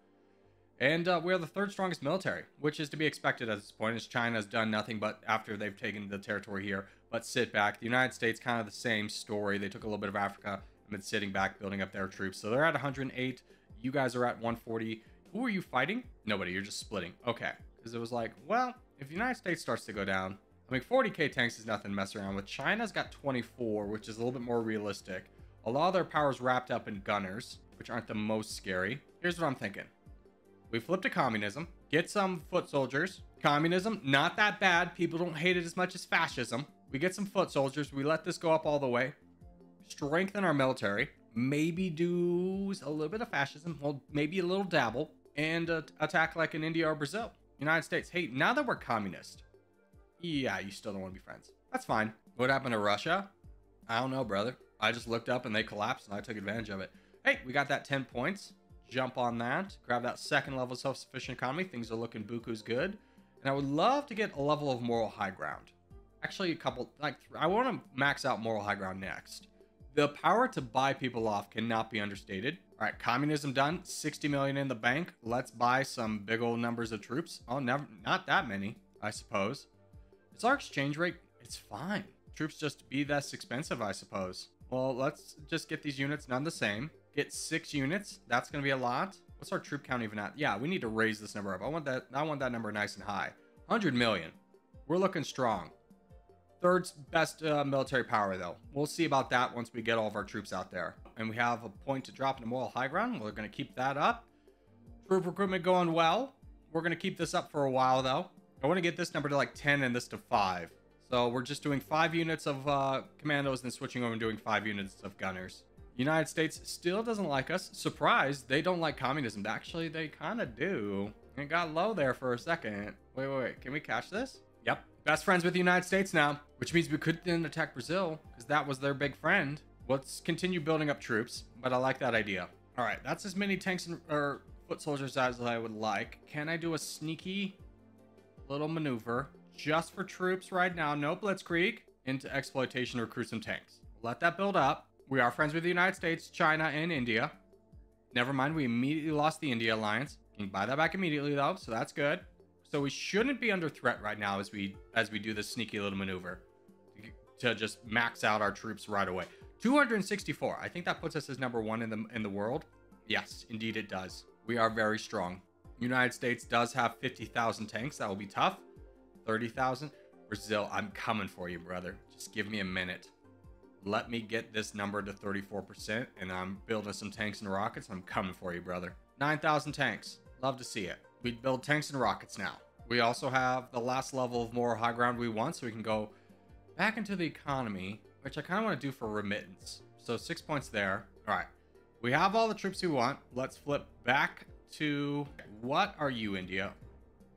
[SPEAKER 2] And we are the third strongest military, which is to be expected at this point, as China has done nothing but after they've taken the territory here, but sit back. The United States, kind of the same story. They took a little bit of Africa and been sitting back, building up their troops. So they're at 108. You guys are at 140. Who are you fighting? Nobody. You're just splitting. Okay. Because it was like, well, if the United States starts to go down, I mean, 40k tanks is nothing to mess around with. China's got 24, which is a little bit more realistic. A lot of their power's wrapped up in gunners, which aren't the most scary. Here's what I'm thinking. We flip to communism, get some foot soldiers. Communism, not that bad. People don't hate it as much as fascism. We get some foot soldiers. We let this go up all the way. Strengthen our military. Maybe do a little bit of fascism. Well, maybe a little dabble. And attack like in India or Brazil. United States, hey, now that we're communist. Yeah, you still don't want to be friends. That's fine. What happened to Russia? I don't know, brother. I just looked up and they collapsed and I took advantage of it. Hey, we got that 10 points. Jump on that. Grab that second level self-sufficient economy. Things are looking buku's good. And I would love to get a level of moral high ground. Actually, a couple, like, I want to max out moral high ground next. The power to buy people off cannot be understated. All right, communism done. 60 million in the bank. Let's buy some big old numbers of troops. Oh, never, not that many, I suppose. Is our exchange rate? It's fine. Troops just be less expensive, I suppose. Well, let's just get these units none the same. Get 6 units. That's going to be a lot. What's our troop count even at? Yeah, we need to raise this number up. I want that number nice and high. 100 million. We're looking strong. Third best military power, though. We'll see about that once we get all of our troops out there. And we have a point to drop into moral high ground. We're going to keep that up. Troop recruitment going well. We're going to keep this up for a while, though. I want to get this number to like 10 and this to 5. So we're just doing 5 units of commandos and then switching over and doing 5 units of gunners. United States still doesn't like us. Surprise, they don't like communism. Actually, they kind of do. It got low there for a second. Wait. Can we catch this? Yep. Best friends with the United States now, which means we could then attack Brazil because that was their big friend. Let's continue building up troops, but I like that idea. All right, that's as many tanks or foot soldiers as I would like. Can I do a sneaky little maneuver just for troops right now? No blitzkrieg. Into exploitation, recruit some tanks. Let that build up. We are friends with the United States, China, and India. Never mind, we immediately lost the India alliance. Can buy that back immediately though, so that's good. So we shouldn't be under threat right now as we do this sneaky little maneuver to just max out our troops right away. 264. I think that puts us as number 1 in the world. Yes, indeed it does. We are very strong. United States does have 50,000 tanks. That will be tough. 30,000. Brazil, I'm coming for you, brother. Just give me a minute. Let me get this number to 34%, and I'm building some tanks and rockets. I'm coming for you, brother. 9,000 tanks. Love to see it. We build tanks and rockets now. We also have the last level of moral high ground we want, so we can go back into the economy, which I kind of want to do for remittance. So 6 points there. All right. We have all the troops we want. Let's flip back to... What are you, India?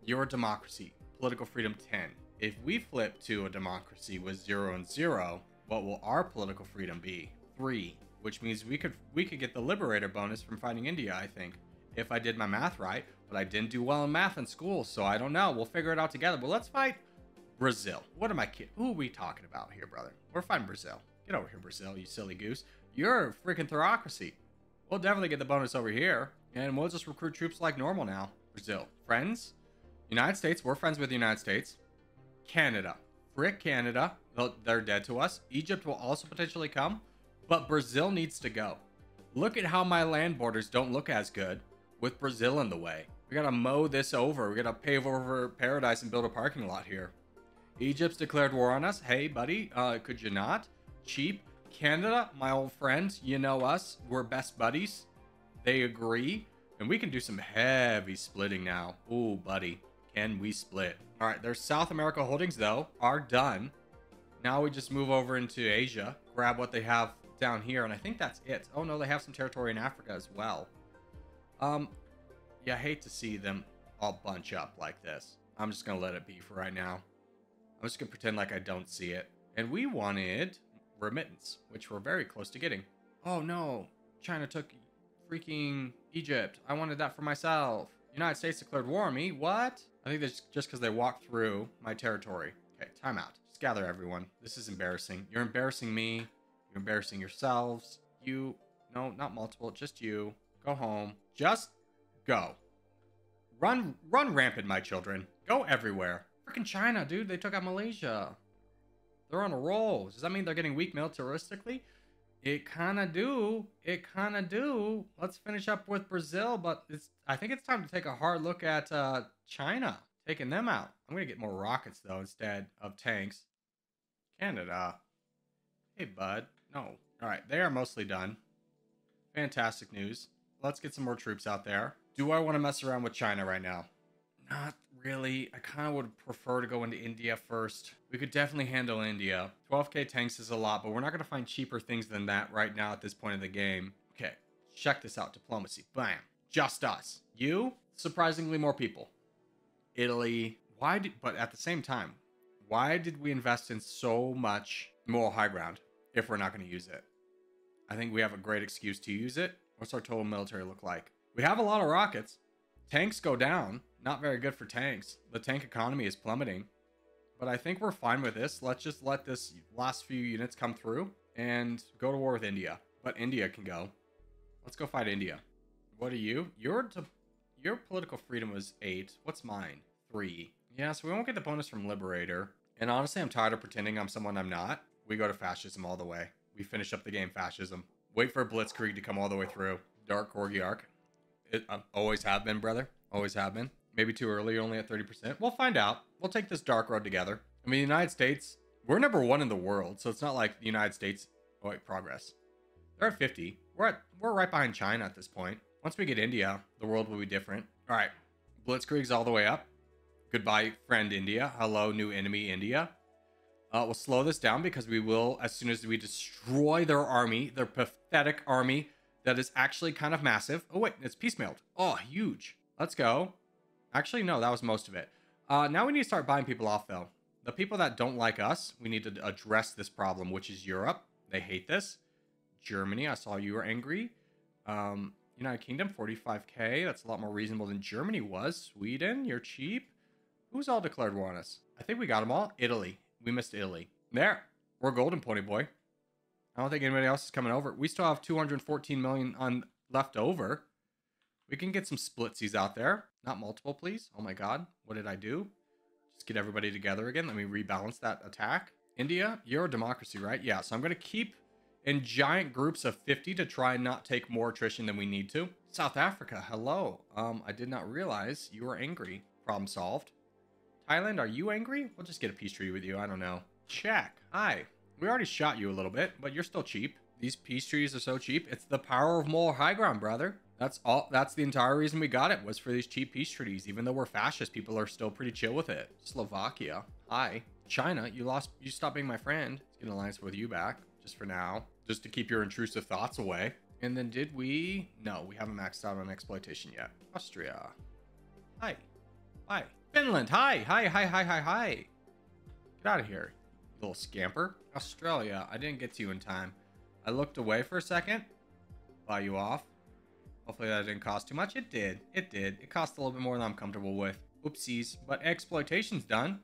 [SPEAKER 2] You're a democracy. Political freedom 10. If we flip to a democracy with 0 and 0... what will our political freedom be? 3, which means we could get the liberator bonus from fighting India, I think, if I did my math right. But I didn't do well in math in school, so I don't know. We'll figure it out together. But let's fight Brazil. What am I kidding? Who are we talking about here, brother? We're fighting Brazil. Get over here, Brazil, you silly goose. You're a freaking theocracy. We'll definitely get the bonus over here, and we'll just recruit troops like normal now. Brazil. Friends? United States. We're friends with the United States. Canada. Frick Canada. They're dead to us. Egypt will also potentially come, but Brazil needs to go. Look at how my land borders don't look as good with Brazil in the way. We gotta mow this over. We gotta pave over paradise and build a parking lot here. Egypt's declared war on us. Hey, buddy, could you not? Cheap. Canada, my old friend, you know us. We're best buddies. They agree, and we can do some heavy splitting now. Ooh, buddy, can we split? All right, their South America holdings, though, are done. Now we just move over into Asia, grab what they have down here, and I think that's it. Oh, no, they have some territory in Africa as well. Yeah, I hate to see them all bunch up like this. I'm just going to let it be for right now. I'm just going to pretend like I don't see it. And we wanted remittance, which we're very close to getting. Oh, no. China took freaking Egypt. I wanted that for myself. United States declared war on me. What? I think that's just because they walked through my territory. Okay, timeout. Just gather everyone. This is embarrassing. You're embarrassing me. You're embarrassing yourselves. You, no, not multiple, just you. Go home. Just go. Run rampant, my children. Go everywhere. Freaking China, dude. They took out Malaysia. They're on a roll. Does that mean they're getting weak militaristically? It kind of do. It kind of do. Let's finish up with Brazil, but I think it's time to take a hard look at China. Taking them out. I'm going to get more rockets, though, instead of tanks. Canada. Hey, bud. No. All right. They are mostly done. Fantastic news. Let's get some more troops out there. Do I want to mess around with China right now? Not really. I kind of would prefer to go into India first. We could definitely handle India. 12k tanks is a lot, but we're not going to find cheaper things than that right now at this point in the game. Okay, check this out. Diplomacy. Bam. Just us. You? Surprisingly more people. Italy. But at the same time, why did we invest in so much moral high ground if we're not going to use it? I think we have a great excuse to use it. What's our total military look like? We have a lot of rockets. Tanks go down. Not very good for tanks. The tank economy is plummeting. But I think we're fine with this. Let's just let this last few units come through and go to war with India. But India can go. Let's go fight India. What are you? Your political freedom was 8. What's mine? 3. Yeah, so we won't get the bonus from Liberator. And honestly, I'm tired of pretending I'm someone I'm not. We go to fascism all the way. We finish up the game fascism. Wait for Blitzkrieg to come all the way through. Dark Corgi Arc. Always have been, brother. Always have been. Maybe too early, only at 30%. We'll find out. We'll take this dark road together. I mean, the United States, we're number 1 in the world, so it's not like the United States... Oh, wait, progress. They're at 50. We're right behind China at this point. Once we get India, the world will be different. All right. Blitzkrieg's all the way up. Goodbye, friend India. Hello, new enemy India. We'll slow this down because we will, as soon as we destroy their army, their pathetic army that is actually kind of massive. Oh, wait, it's piecemealed. Oh, huge. Let's go. Actually, no, that was most of it. Now we need to start buying people off, though. The people that don't like us, we need to address this problem, which is Europe. They hate this. Germany, I saw you were angry. United Kingdom, 45k. That's a lot more reasonable than Germany was. Sweden, you're cheap. Who's all declared war on us? I think we got them all. Italy. We missed Italy. There. We're golden, pony boy. I don't think anybody else is coming over. We still have 214 million left over. We can get some splitsies out there. Not multiple, please. Oh my god. What did I do? Just get everybody together again. Let me rebalance that attack. India, you're a democracy, right? Yeah, so I'm going to keep in giant groups of 50 to try and not take more attrition than we need to. South Africa, hello. I did not realize you were angry. Problem solved. Thailand, are you angry? We'll just get a peace treaty with you. I don't know. Czech, hi. We already shot you a little bit, but you're still cheap. These peace treaties are so cheap. It's the power of moral high ground, brother. That's all. That's the entire reason we got it, was for these cheap peace treaties. Even though we're fascist, people are still pretty chill with it. Slovakia, hi. China, you stopped being my friend. Let's get an alliance with you back, just for now. Just to keep your intrusive thoughts away. And then did we? No, we haven't maxed out on exploitation yet. Austria, hi. Hi. Finland, hi. Hi. Get out of here, little scamper. Australia, I didn't get to you in time. I looked away for a second. Buy you off. Hopefully that didn't cost too much. It did. It cost a little bit more than I'm comfortable with. Oopsies. But exploitation's done.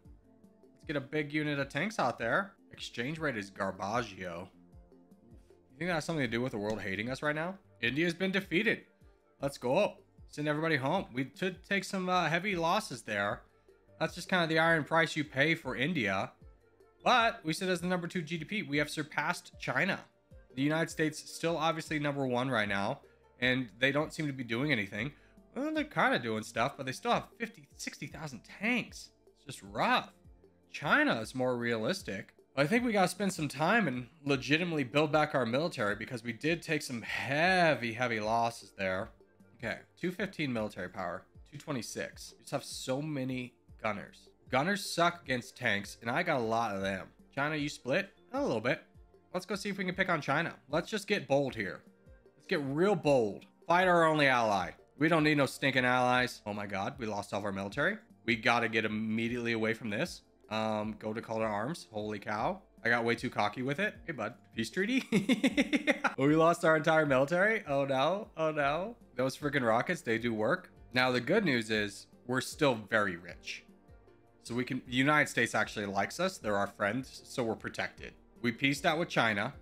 [SPEAKER 2] Let's get a big unit of tanks out there. Exchange rate is garbaggio. You think that has something to do with the world hating us right now? India's been defeated. Let's go. Send everybody home. We should take some heavy losses there. That's just kind of the iron price you pay for India. But we sit as the number 2 GDP. We have surpassed China. The United States is still obviously number 1 right now. And they don't seem to be doing anything. Well, they're kind of doing stuff, but they still have 60,000 tanks. It's just rough. China is more realistic. I think we got to spend some time and legitimately build back our military, because we did take some heavy losses there. Okay, 215 military power, 226. We just have so many gunners. Gunners suck against tanks, and I got a lot of them. China, you split? A little bit. Let's go see if we can pick on China. Let's just get bold here. Let's get real bold. Fight our only ally. We don't need no stinking allies. Oh my god, we lost all of our military. We got to get immediately away from this. Go to call to arms. Holy cow. I got way too cocky with it. Hey, bud. Peace treaty? We lost our entire military? Oh, no. Oh, no. Those freaking rockets, they do work. Now, the good news is we're still very rich. So we can... The United States actually likes us. They're our friends, so we're protected. We peaced out with China.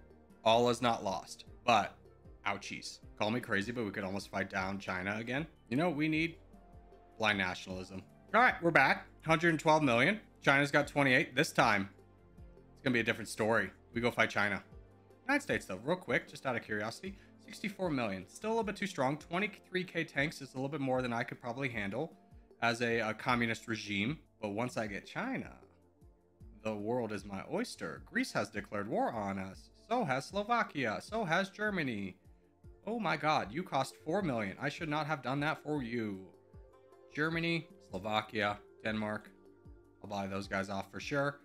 [SPEAKER 2] All is not lost. But, ouchies. Call me crazy, but we could almost fight down China again. You know, we need blind nationalism. All right, we're back. 112 million. China's got 28. This time, it's going to be a different story. We go fight China. United States, though, real quick, just out of curiosity. 64 million. Still a little bit too strong. 23k tanks is a little bit more than I could probably handle as a communist regime. But once I get China, the world is my oyster. Greece has declared war on us. So has Slovakia. So has Germany. Oh my god, you cost 4 million. I should not have done that for you. Germany, Slovakia, Denmark. I'll buy those guys off for sure.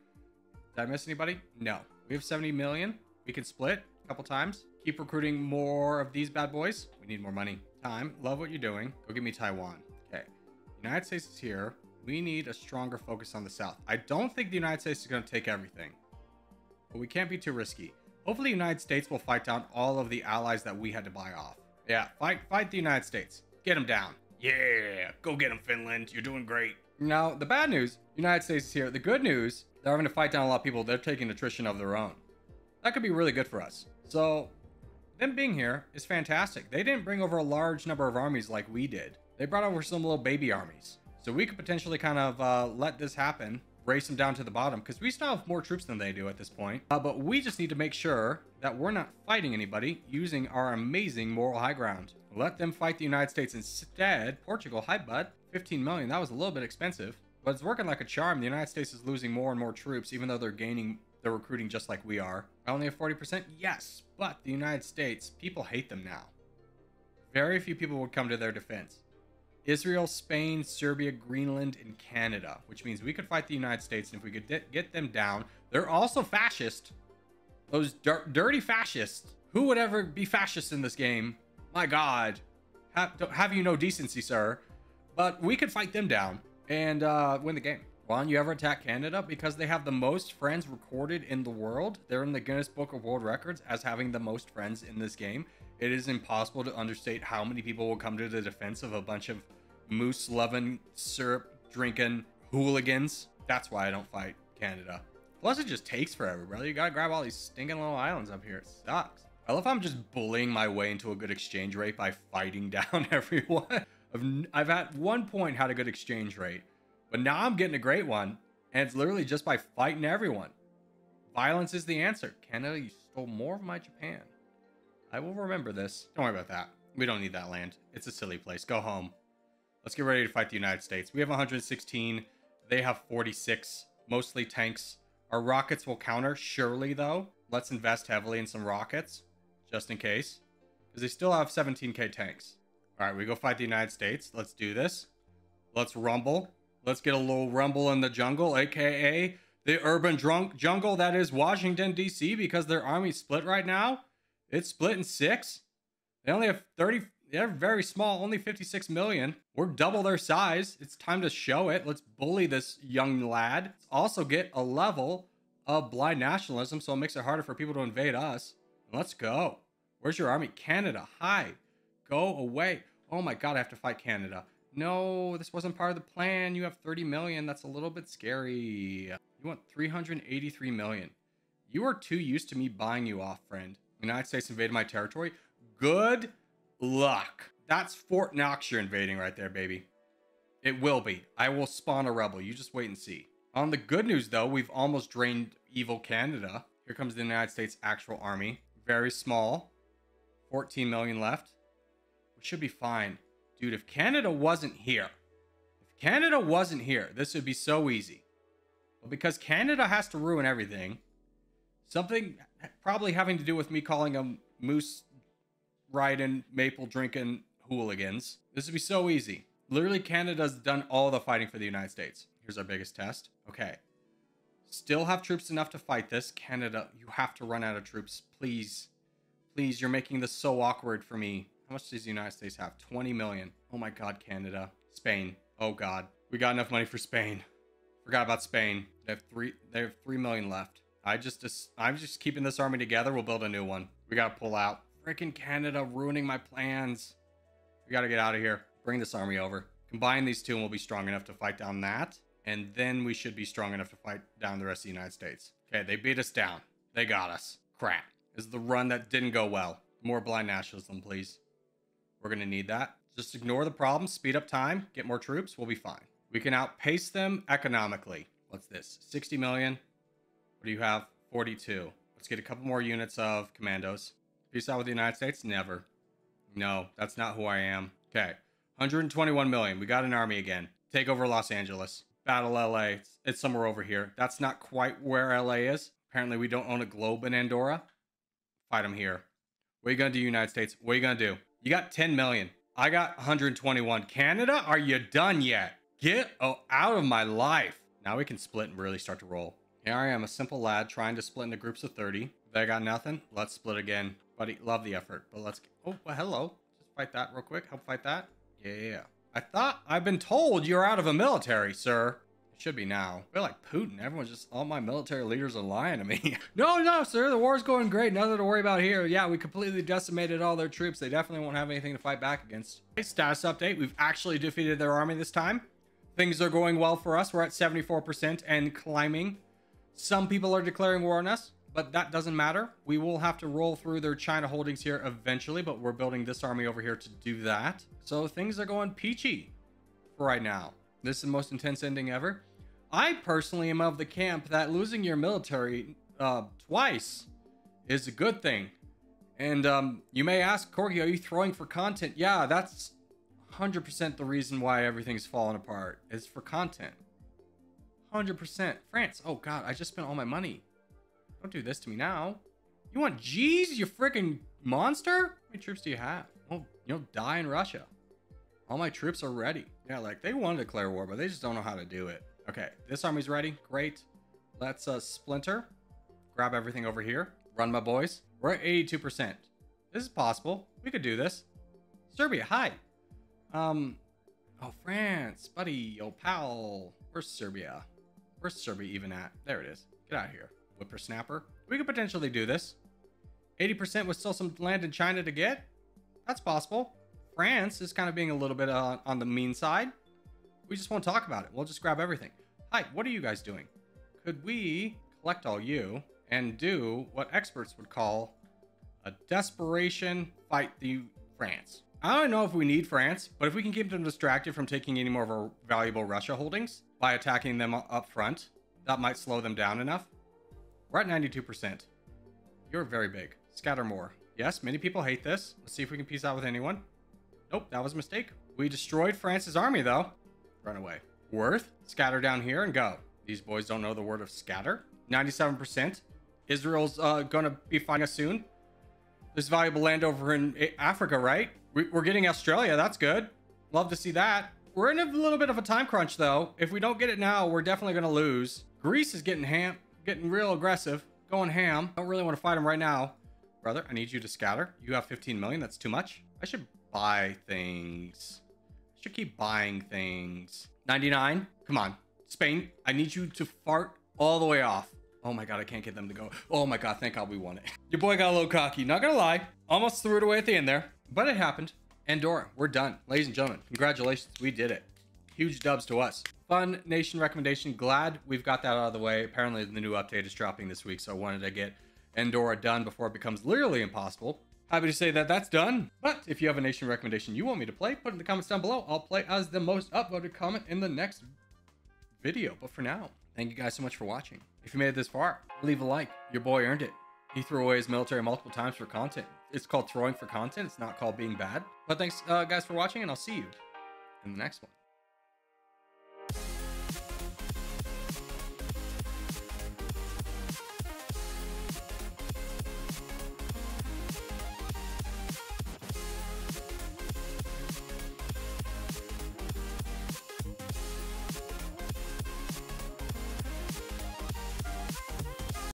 [SPEAKER 2] Did I miss anybody? No. We have 70 million. We can split a couple times. Keep recruiting more of these bad boys. We need more money. Time. Love what you're doing. Go give me Taiwan. Okay. United States is here. We need a stronger focus on the South. I don't think the United States is going to take everything. But we can't be too risky. Hopefully the United States will fight down all of the allies that we had to buy off. Yeah, fight the United States. Get them down. Yeah, go get them, Finland. You're doing great. Now, the bad news, United States is here. The good news, they're having to fight down a lot of people. They're taking attrition of their own. That could be really good for us. So, them being here is fantastic. They didn't bring over a large number of armies like we did. They brought over some little baby armies. So we could potentially kind of let this happen, race them down to the bottom, because we still have more troops than they do at this point. But we just need to make sure that we're not fighting anybody using our amazing moral high ground. Let them fight the United States instead. Portugal, hi bud. 15 million, that was a little bit expensive, but it's working like a charm. The United States is losing more and more troops, even though they're recruiting just like we are. I only have 40%, yes, but the United States, people hate them now. Very few people would come to their defense. Israel, Spain, Serbia, Greenland, and Canada, which means we could fight the United States, and if we could get them down, they're also fascist. Those dirty fascists. Who would ever be fascist in this game? My God. Have you no decency, sir? But we could fight them down and win the game. Why don't you ever attack Canada? Because they have the most friends recorded in the world. They're in the Guinness Book of World Records as having the most friends in this game. It is impossible to understate how many people will come to the defense of a bunch of moose-loving, syrup-drinking hooligans. That's why I don't fight Canada. Plus, it just takes forever, brother. You gotta grab all these stinking little islands up here. It sucks. I love how I'm just bullying my way into a good exchange rate by fighting down everyone. I've at one point had a good exchange rate, but now I'm getting a great one, and it's literally just by fighting everyone. Violence is the answer. Canada, you stole more of my Japan. I will remember this. Don't worry about that. We don't need that land. It's a silly place. Go home. Let's get ready to fight the United States. We have 116. They have 46. Mostly tanks. Our rockets will counter, surely, though. Let's invest heavily in some rockets, just in case. Because they still have 17k tanks. All right, we go fight the United States. Let's do this. Let's rumble. Let's get a little rumble in the jungle, a.k.a. the urban jungle that is Washington, D.C., because their army's split right now. It's split in 6. They only have 30. They're very small, only 56 million. We're double their size. It's time to show it. Let's bully this young lad. Let's also get a level of blind nationalism, so it makes it harder for people to invade us. Let's go. Where's your army? Canada, hi. Go away. Oh my God, I have to fight Canada. No, this wasn't part of the plan. You have 30 million. That's a little bit scary. You want 383 million. You are too used to me buying you off, friend. United States invaded my territory. Good luck. That's Fort Knox you're invading right there, baby. It will be. I will spawn a rebel. You just wait and see. On the good news, though, we've almost drained evil Canada. Here comes the United States actual army. Very small. 14 million left. We should be fine. Dude, if Canada wasn't here, this would be so easy. But because Canada has to ruin everything, something probably having to do with me calling them moose riding, maple drinking hooligans. This would be so easy. Literally, Canada's done all the fighting for the United States. Here's our biggest test. Okay. Still have troops enough to fight this. Canada, you have to run out of troops. Please. Please, you're making this so awkward for me. How much does the United States have? 20 million. Oh my God, Canada. Spain. Oh God. We got enough money for Spain. Forgot about Spain. They have 3 million left. I'm just keeping this army together. We'll build a new one. We gotta pull out. Freaking Canada ruining my plans. We gotta get out of here. Bring this army over. Combine these two and we'll be strong enough to fight down that. And then we should be strong enough to fight down the rest of the United States. Okay, they beat us down. They got us. Crap. This is the run that didn't go well. More blind nationalism, please. We're gonna need that. Just ignore the problems, speed up time, get more troops, we'll be fine. We can outpace them economically. What's this? 60 million. What do you have? 42. Let's get a couple more units of commandos. Peace out with the United States? Never. No, that's not who I am. Okay. 121 million. We got an army again. Take over Los Angeles. Battle LA. It's somewhere over here. That's not quite where LA is. Apparently we don't own a globe in Andorra. Fight them here. What are you gonna do, United States? What are you gonna do? You got 10 million. I got 121. Canada, are you done yet? Get out of my life. Now we can split and really start to roll. Here I am, a simple lad trying to split into groups of 30. They got nothing. Let's split again. Buddy, love the effort, but let's... Oh, well, hello. Just fight that real quick. Help fight that. Yeah. I've been told you're out of a military, sir. It should be now. I feel like Putin. Everyone's just... All my military leaders are lying to me. No, sir. The war's going great. Nothing to worry about here. Yeah, we completely decimated all their troops. They definitely won't have anything to fight back against. Okay, status update. We've actually defeated their army this time. Things are going well for us. We're at 74% and climbing. Some people are declaring war on us, but that doesn't matter. We will have to roll through their China holdings here eventually, but we're building this army over here to do that. So things are going peachy for right now. This is the most intense ending ever. I personally am of the camp that losing your military twice is a good thing. And you may ask, Corgi, are you throwing for content? Yeah, that's 100% the reason why everything's falling apart. Is for content. 100%. France. Oh, God, I just spent all my money. Don't do this to me now. You want G's, you freaking monster? How many troops do you have? Oh, you'll die in Russia. All my troops are ready. Yeah, like, they want to declare war, but they just don't know how to do it. Okay, this army's ready. Great. Let's splinter. Grab everything over here. Run, my boys. We're at 82%. This is possible. We could do this. Serbia, hi. Oh, France, buddy, oh, pal. Where's Serbia? Where's Serbia even at? There it is. Get out of here, whippersnapper. We could potentially do this. 80% with still some land in China to get. That's possible. France is kind of being a little bit on the mean side. We just won't talk about it. We'll just grab everything. Hi, what are you guys doing? Could we collect all you and do what experts would call a desperation fight the France? I don't know if we need France, but if we can keep them distracted from taking any more of our valuable Russia holdings by attacking them up front, that might slow them down enough. We're at 92%. You're very big. Scatter more. Yes, many people hate this. Let's see if we can peace out with anyone. Nope, that was a mistake. We destroyed France's army, though. Run away. Worth, scatter down here and go. These boys don't know the word of scatter. 97%. Israel's gonna be fighting us soon. There's valuable land over in Africa, right? We're getting Australia. That's good. Love to see that. We're in a little bit of a time crunch, though. If we don't get it now, we're definitely going to lose. Greece is getting real aggressive, going ham. Don't really want to fight them right now. Brother, I need you to scatter. You have 15 million. That's too much. I should buy things. I should keep buying things. 99. Come on. Spain, I need you to fart all the way off. Oh my God, I can't get them to go. Oh my God, thank God we won it. Your boy got a little cocky. Not gonna lie. Almost threw it away at the end there. But it happened. Andorra, we're done. Ladies and gentlemen, congratulations. We did it. Huge dubs to us. Fun nation recommendation. Glad we've got that out of the way. Apparently the new update is dropping this week, so I wanted to get Andorra done before it becomes literally impossible. Happy to say that that's done. But if you have a nation recommendation you want me to play, put it in the comments down below. I'll play as the most upvoted comment in the next video. But for now, thank you guys so much for watching. If you made it this far, leave a like. Your boy earned it. He threw away his military multiple times for content. It's called throwing for content. It's not called being bad. But thanks, guys, for watching, and I'll see you in the next one.